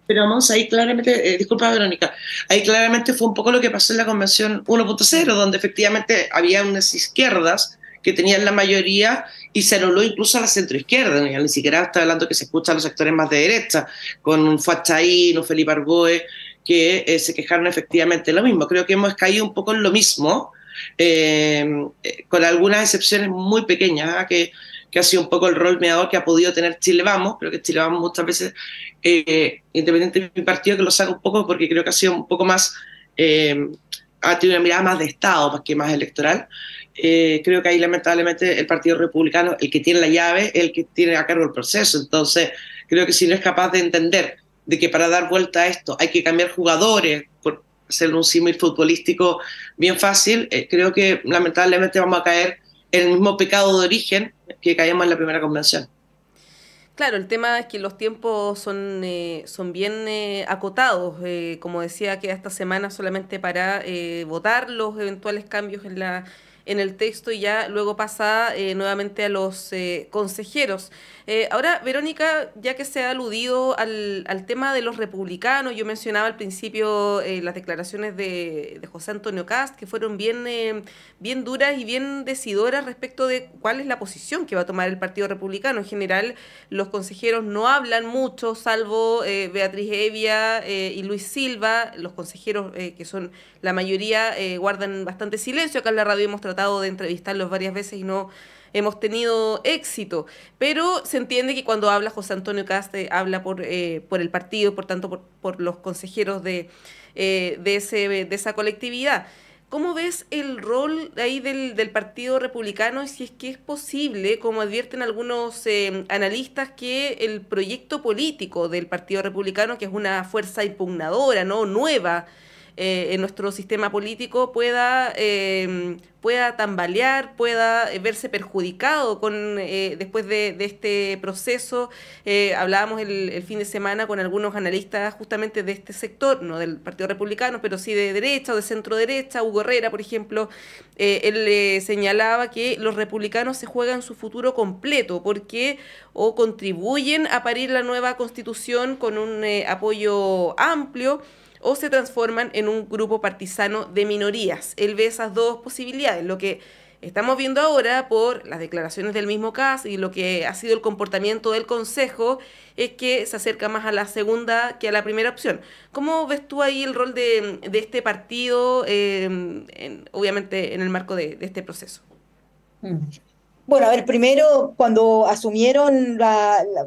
Pero vamos, ahí claramente, disculpa Verónica, ahí claramente fue un poco lo que pasó en la Convención 1.0, donde efectivamente había unas izquierdas que tenían la mayoría y se anuló incluso a la centroizquierda, ni siquiera está hablando que se escucha a los sectores más de derecha, con un Fuad Chahín, un Felipe Arboe, que se quejaron efectivamente de lo mismo. Creo que hemos caído un poco en lo mismo, con algunas excepciones muy pequeñas, que ha sido un poco el rol mediador que ha podido tener Chile Vamos. Creo que Chile Vamos muchas veces, independiente de mi partido, que lo saca un poco porque creo que ha sido un poco más, ha tenido una mirada más de Estado más que más electoral. Creo que ahí lamentablemente el Partido Republicano, el que tiene la llave, el que tiene a cargo el proceso. Entonces creo que si no es capaz de entender de que para dar vuelta a esto hay que cambiar jugadores hacer un símil futbolístico bien fácil, creo que lamentablemente vamos a caer en el mismo pecado de origen que caímos en la primera convención. Claro, el tema es que los tiempos son bien acotados. Como decía, queda esta semana solamente para votar los eventuales cambios en el texto y ya luego pasa nuevamente a los consejeros. Ahora, Verónica, ya que se ha aludido al tema de los republicanos, yo mencionaba al principio las declaraciones de José Antonio Kast, que fueron bien duras y bien decidoras respecto de cuál es la posición que va a tomar el Partido Republicano. En general, los consejeros no hablan mucho, salvo Beatriz Evia y Luis Silva. Los consejeros, que son la mayoría, guardan bastante silencio. Acá en la radio hemos tratado de entrevistarlos varias veces y no hemos tenido éxito, pero se entiende que cuando habla José Antonio Kast habla por el partido, por tanto por los consejeros de esa colectividad. ¿Cómo ves el rol ahí del Partido Republicano y si es que es posible, como advierten algunos analistas, que el proyecto político del Partido Republicano, que es una fuerza impugnadora, ¿no?, nueva en nuestro sistema político, pueda tambalear, pueda verse perjudicado después de este proceso? Hablábamos el fin de semana con algunos analistas justamente de este sector, no del Partido Republicano, pero sí de derecha o de centro derecha. Hugo Herrera, por ejemplo, él señalaba que los republicanos se juegan su futuro completo porque o contribuyen a parir la nueva constitución con un apoyo amplio, o se transforman en un grupo partisano de minorías. Él ve esas dos posibilidades. Lo que estamos viendo ahora por las declaraciones del mismo Kast y lo que ha sido el comportamiento del Consejo es que se acerca más a la segunda que a la primera opción. ¿Cómo ves tú ahí el rol de este partido, obviamente en el marco de este proceso? Bueno, a ver, primero, cuando asumieron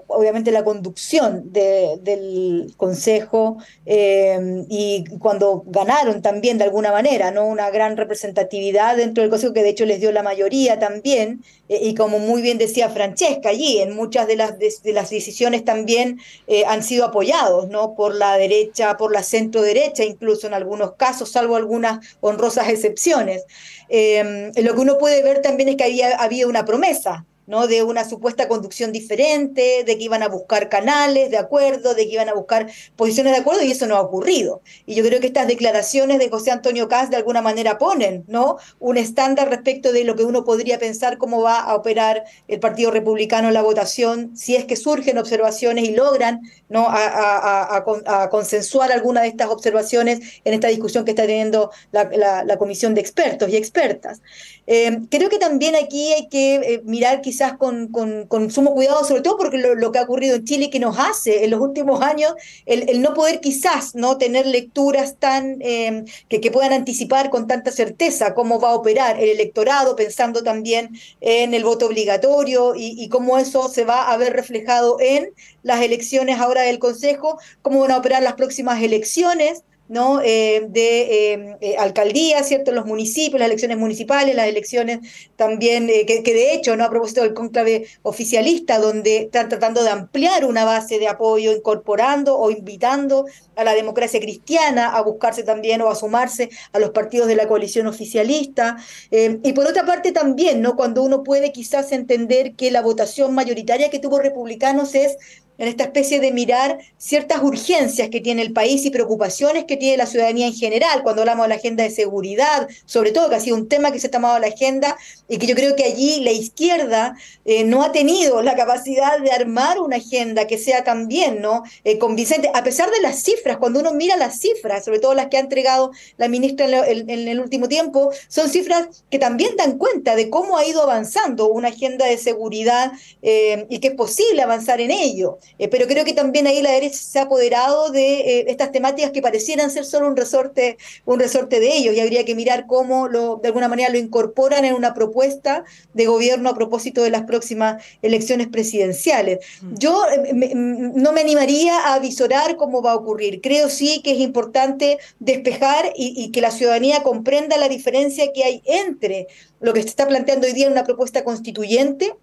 obviamente la conducción del Consejo y cuando ganaron también de alguna manera, ¿no?, una gran representatividad dentro del Consejo, que de hecho les dio la mayoría también, y como muy bien decía Francesca allí, en muchas de las decisiones también han sido apoyados, ¿no?, por la derecha, por la centro derecha, incluso en algunos casos, salvo algunas honrosas excepciones. Lo que uno puede ver también es que había una promesa, ¿no?, de una supuesta conducción diferente, de que iban a buscar canales de acuerdo, de que iban a buscar posiciones de acuerdo, y eso no ha ocurrido. Y yo creo que estas declaraciones de José Antonio Kast de alguna manera ponen, ¿no?, un estándar respecto de lo que uno podría pensar cómo va a operar el Partido Republicano en la votación, si es que surgen observaciones y logran, ¿no?, a consensuar alguna de estas observaciones en esta discusión que está teniendo la comisión de expertos y expertas. Creo que también aquí hay que mirar quizás con sumo cuidado, sobre todo porque lo que ha ocurrido en Chile, que nos hace en los últimos años el no poder quizás no tener lecturas tan que puedan anticipar con tanta certeza cómo va a operar el electorado, pensando también en el voto obligatorio y cómo eso se va a ver reflejado en las elecciones ahora del Consejo, cómo van a operar las próximas elecciones, ¿no?, de alcaldías, ¿cierto?, los municipios, las elecciones municipales, las elecciones también, que de hecho, ¿no?, a propósito del cónclave oficialista, donde están tratando de ampliar una base de apoyo, incorporando o invitando a la democracia cristiana a buscarse también o a sumarse a los partidos de la coalición oficialista. Y por otra parte también, ¿no?, cuando uno puede quizás entender que la votación mayoritaria que tuvo Republicanos es en esta especie de mirar ciertas urgencias que tiene el país y preocupaciones que tiene la ciudadanía en general, cuando hablamos de la agenda de seguridad, sobre todo, que ha sido un tema que se ha tomado a la agenda y que yo creo que allí la izquierda no ha tenido la capacidad de armar una agenda que sea también, ¿no?, convincente, a pesar de las cifras. Cuando uno mira las cifras, sobre todo las que ha entregado la ministra en el último tiempo, son cifras que también dan cuenta de cómo ha ido avanzando una agenda de seguridad y que es posible avanzar en ello. Pero creo que también ahí la derecha se ha apoderado de estas temáticas que parecieran ser solo un resorte de ellos, y habría que mirar cómo de alguna manera lo incorporan en una propuesta de gobierno a propósito de las próximas elecciones presidenciales. Yo no me animaría a avisorar cómo va a ocurrir. Creo sí que es importante despejar y que la ciudadanía comprenda la diferencia que hay entre lo que se está planteando hoy día en una propuesta constituyente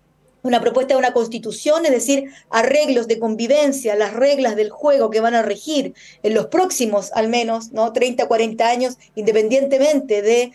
una propuesta de una constitución, es decir, arreglos de convivencia, las reglas del juego que van a regir en los próximos, al menos, ¿no? 30, 40 años, independientemente de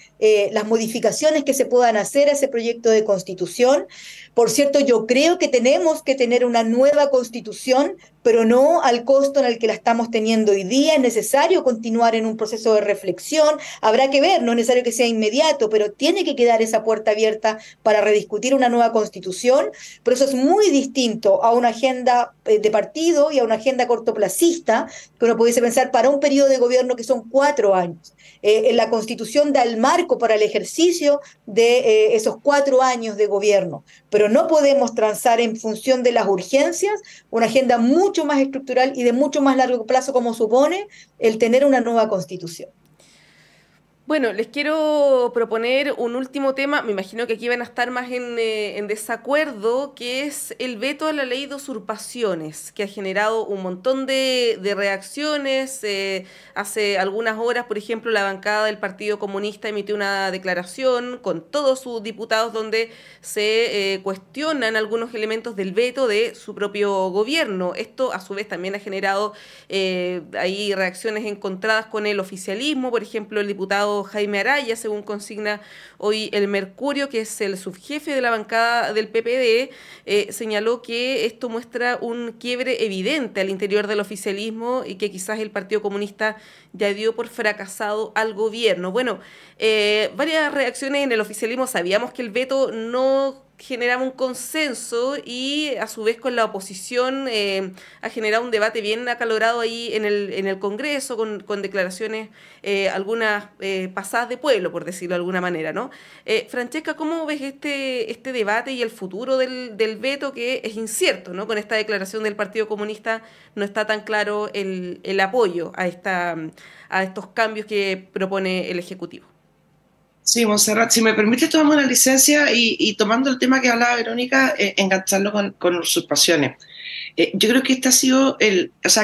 las modificaciones que se puedan hacer a ese proyecto de constitución. Por cierto, yo creo que tenemos que tener una nueva constitución, pero no al costo en el que la estamos teniendo hoy día. Es necesario continuar en un proceso de reflexión. Habrá que ver, no es necesario que sea inmediato, pero tiene que quedar esa puerta abierta para rediscutir una nueva constitución. Pero eso es muy distinto a una agenda de partido y a una agenda cortoplacista, que uno pudiese pensar para un periodo de gobierno que son 4 años. En la Constitución da el marco para el ejercicio de esos 4 años de gobierno, pero no podemos transar en función de las urgencias una agenda mucho más estructural y de mucho más largo plazo, como supone el tener una nueva Constitución. Bueno, les quiero proponer un último tema, me imagino que aquí van a estar más en desacuerdo, que es el veto a la ley de usurpaciones, que ha generado un montón de reacciones. Hace algunas horas, por ejemplo, la bancada del Partido Comunista emitió una declaración con todos sus diputados donde se cuestionan algunos elementos del veto de su propio gobierno. Esto, a su vez, también ha generado ahí reacciones encontradas con el oficialismo. Por ejemplo, el diputado Jaime Araya, según consigna hoy el Mercurio, que es el subjefe de la bancada del PPD, señaló que esto muestra un quiebre evidente al interior del oficialismo y que quizás el Partido Comunista ya dio por fracasado al gobierno. Bueno, varias reacciones en el oficialismo. Sabíamos que el veto no generaba un consenso y a su vez con la oposición ha generado un debate bien acalorado ahí en el Congreso con declaraciones algunas pasadas de pueblo, por decirlo de alguna manera, ¿no? Francesca, ¿cómo ves este debate y el futuro del veto, que es incierto, ¿no? Con esta declaración del Partido Comunista no está tan claro el apoyo a estos cambios que propone el Ejecutivo. Sí, Montserrat, si me permite tomar una licencia y tomando el tema que hablaba Verónica, engancharlo con usurpaciones. Yo creo que este ha sido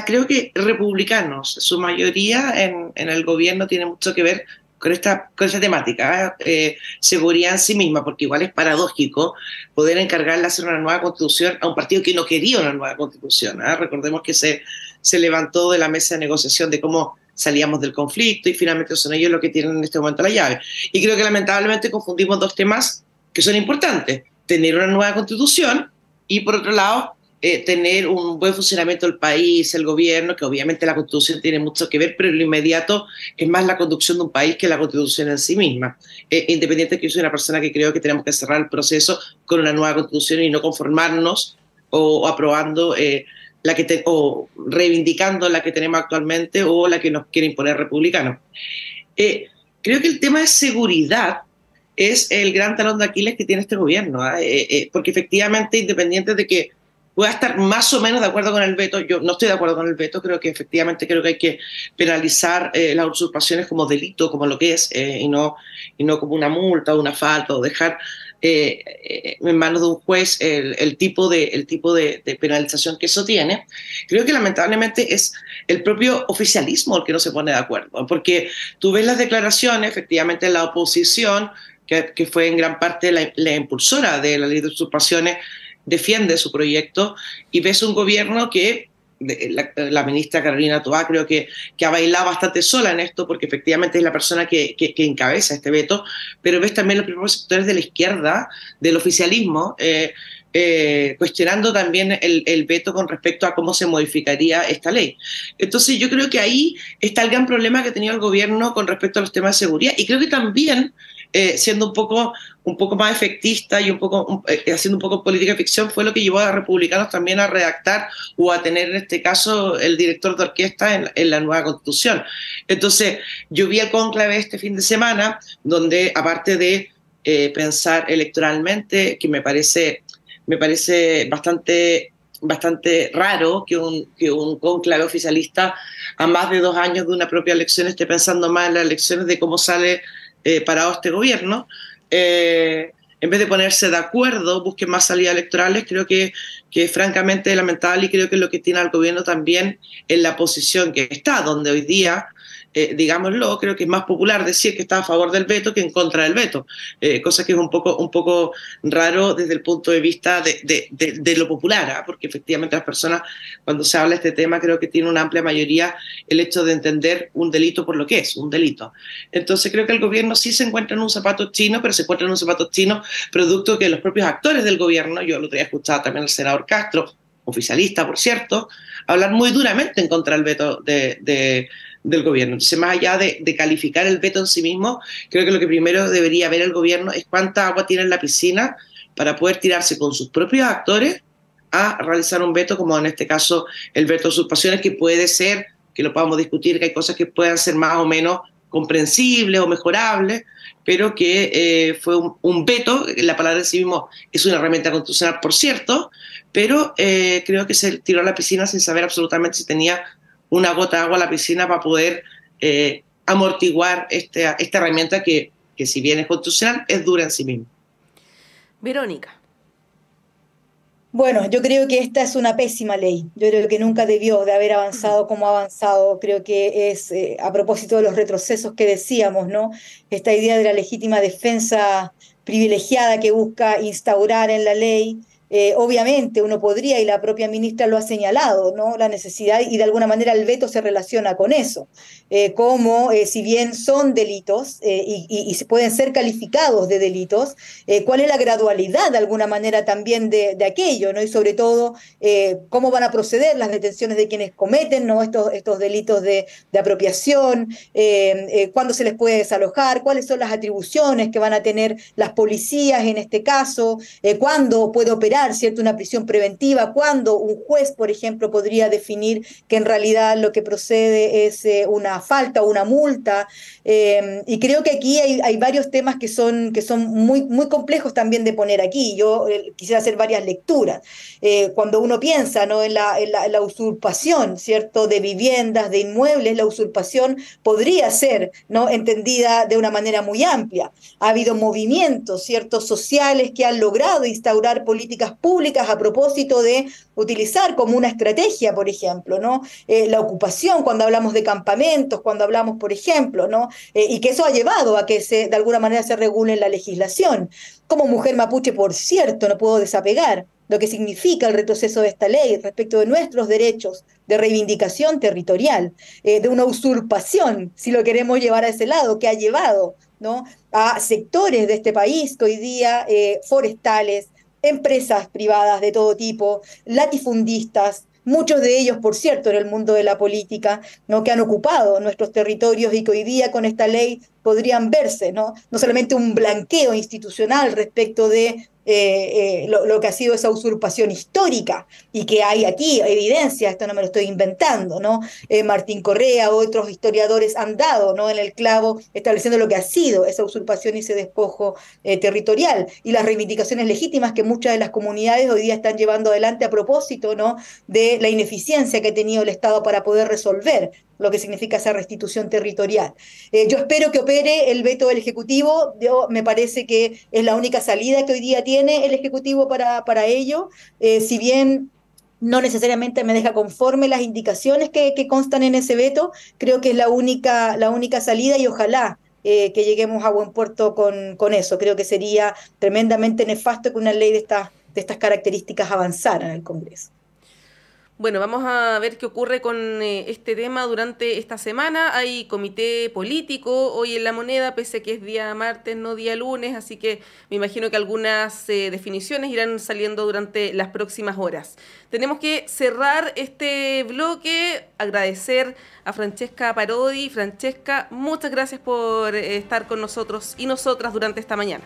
creo que republicanos, su mayoría en el gobierno tiene mucho que ver con esta temática, seguridad en sí misma, porque igual es paradójico poder encargarle de hacer una nueva constitución a un partido que no quería una nueva constitución. Recordemos que se levantó de la mesa de negociación de cómo salíamos del conflicto y finalmente son ellos los que tienen en este momento la llave. Y creo que lamentablemente confundimos dos temas que son importantes: tener una nueva constitución y, por otro lado, tener un buen funcionamiento del país, el gobierno, que obviamente la constitución tiene mucho que ver, pero lo inmediato es más la conducción de un país que la constitución en sí misma. Independiente de que yo soy una persona que creo que tenemos que cerrar el proceso con una nueva constitución y no conformarnos o aprobando o reivindicando la que tenemos actualmente o la que nos quiere imponer republicanos. Creo que el tema de seguridad es el gran talón de Aquiles que tiene este gobierno, porque efectivamente, independiente de que pueda estar más o menos de acuerdo con el veto, yo no estoy de acuerdo con el veto, creo que hay que penalizar las usurpaciones como delito, como lo que es, y no como una multa o una falta, o dejar en manos de un juez el tipo de penalización que eso tiene. Creo que lamentablemente es el propio oficialismo el que no se pone de acuerdo, porque tú ves las declaraciones, efectivamente la oposición, que fue en gran parte la impulsora de la ley de usurpaciones, defiende su proyecto, y ves un gobierno que la ministra Carolina Toá creo que ha bailado bastante sola en esto, porque efectivamente es la persona que encabeza este veto, pero ves también los primeros sectores de la izquierda, del oficialismo, cuestionando también el veto con respecto a cómo se modificaría esta ley. Entonces yo creo que ahí está el gran problema que ha tenido el gobierno con respecto a los temas de seguridad, y creo que también siendo un poco más efectista y haciendo un poco política de ficción, fue lo que llevó a los republicanos también a redactar o a tener en este caso el director de orquesta en la nueva constitución. Entonces yo vi el cónclave este fin de semana, donde aparte de pensar electoralmente, que me parece bastante raro que un cónclave oficialista a más de 2 años de una propia elección esté pensando más en las elecciones de cómo sale parado este gobierno. En vez de ponerse de acuerdo, busquen más salidas electorales. Creo que es francamente lamentable, y creo que es lo que tiene al gobierno también en la posición que está, donde hoy día digámoslo, creo que es más popular decir que está a favor del veto que en contra del veto, cosa que es un poco raro desde el punto de vista de lo popular, ¿eh? Porque efectivamente las personas, cuando se habla de este tema, creo que tiene una amplia mayoría el hecho de entender un delito por lo que es, un delito. Entonces creo que el gobierno sí se encuentra en un zapato chino, pero se encuentra en un zapato chino producto que los propios actores del gobierno, yo lo había escuchado también al senador Castro, oficialista por cierto, hablar muy duramente en contra del veto del gobierno. Entonces, más allá de calificar el veto en sí mismo, creo que lo que primero debería ver el gobierno es cuánta agua tiene en la piscina para poder tirarse con sus propios actores a realizar un veto, como en este caso el veto de usurpaciones, que puede ser, que lo podamos discutir, que hay cosas que puedan ser más o menos comprensibles o mejorables, pero que fue un veto. La palabra en sí mismo es una herramienta constitucional, por cierto, pero creo que se tiró a la piscina sin saber absolutamente si tenía una gota de agua a la piscina para poder amortiguar esta herramienta que si bien es constitucional, es dura en sí misma. Verónica. Bueno, yo creo que esta es una pésima ley. Yo creo que nunca debió de haber avanzado como ha avanzado. Creo que es, a propósito de los retrocesos que decíamos, ¿no? Esta idea de la legítima defensa privilegiada que busca instaurar en la ley. Obviamente uno podría, y la propia ministra lo ha señalado, ¿no? La necesidad, y de alguna manera el veto se relaciona con eso, como si bien son delitos y se pueden ser calificados de delitos, cuál es la gradualidad de alguna manera también de aquello, ¿no? Y sobre todo cómo van a proceder las detenciones de quienes cometen, ¿no? estos delitos de apropiación, cuándo se les puede desalojar, cuáles son las atribuciones que van a tener las policías en este caso, cuándo puede operar, ¿cierto?, una prisión preventiva, cuando un juez, por ejemplo, podría definir que en realidad lo que procede es una falta o una multa. Y creo que aquí hay varios temas que son muy, muy complejos también de poner aquí. Yo quisiera hacer varias lecturas. Cuando uno piensa, ¿no?, en la usurpación, ¿cierto?, de viviendas, de inmuebles, la usurpación podría ser, ¿no?, entendida de una manera muy amplia. Ha habido movimientos, ¿cierto?, sociales que han logrado instaurar políticas públicas a propósito de utilizar como una estrategia, por ejemplo, ¿no? La ocupación, cuando hablamos de campamentos, cuando hablamos, por ejemplo, ¿no? Y que eso ha llevado a que de alguna manera se regule en la legislación. Como mujer mapuche, por cierto, no puedo desapegar lo que significa el retroceso de esta ley respecto de nuestros derechos de reivindicación territorial, de una usurpación, si lo queremos llevar a ese lado, que ha llevado, ¿no?, a sectores de este país que hoy día, forestales, empresas privadas de todo tipo, latifundistas, muchos de ellos, por cierto, en el mundo de la política, ¿no?, que han ocupado nuestros territorios y que hoy día con esta ley podrían verse, ¿no?, no solamente un blanqueo institucional respecto de lo que ha sido esa usurpación histórica, y que hay aquí evidencia, esto no me lo estoy inventando, ¿no? Martín Correa, otros historiadores han dado, ¿no?, en el clavo, estableciendo lo que ha sido esa usurpación y ese despojo territorial, y las reivindicaciones legítimas que muchas de las comunidades hoy día están llevando adelante a propósito, ¿no?, de la ineficiencia que ha tenido el Estado para poder resolver lo que significa esa restitución territorial. Yo espero que opere el veto del Ejecutivo. Me parece que es la única salida que hoy día tiene el Ejecutivo para ello, si bien no necesariamente me deja conforme las indicaciones que constan en ese veto, creo que es la única salida, y ojalá que lleguemos a buen puerto con eso. Creo que sería tremendamente nefasto que una ley de estas características avanzara en el Congreso. Bueno, vamos a ver qué ocurre con este tema durante esta semana. Hay comité político hoy en La Moneda, pese a que es día martes, no día lunes, así que me imagino que algunas definiciones irán saliendo durante las próximas horas. Tenemos que cerrar este bloque, agradecer a Francesca Parodi. Francesca, muchas gracias por estar con nosotros y nosotras durante esta mañana.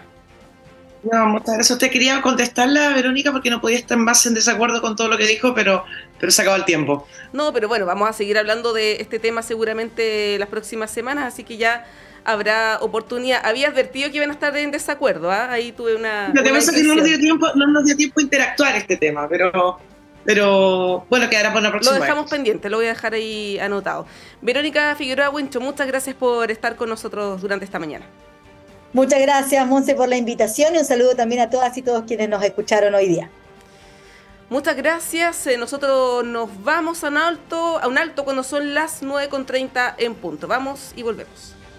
No, muchas gracias. Usted quería contestarla, Verónica, porque no podía estar más en desacuerdo con todo lo que dijo, pero se acabó el tiempo. No, pero bueno, vamos a seguir hablando de este tema seguramente las próximas semanas, así que ya habrá oportunidad. Había advertido que iban a estar en desacuerdo, ¿eh? Ahí tuve una... Lo que pasa es que no nos dio tiempo a interactuar este tema, pero bueno, quedará para la próxima. Lo dejamos pendiente, lo voy a dejar ahí anotado. Verónica Figueroa Huencho, muchas gracias por estar con nosotros durante esta mañana. Muchas gracias, Monse, por la invitación, y un saludo también a todas y todos quienes nos escucharon hoy día. Muchas gracias. Nosotros nos vamos a un alto cuando son las 9:30 en punto. Vamos y volvemos.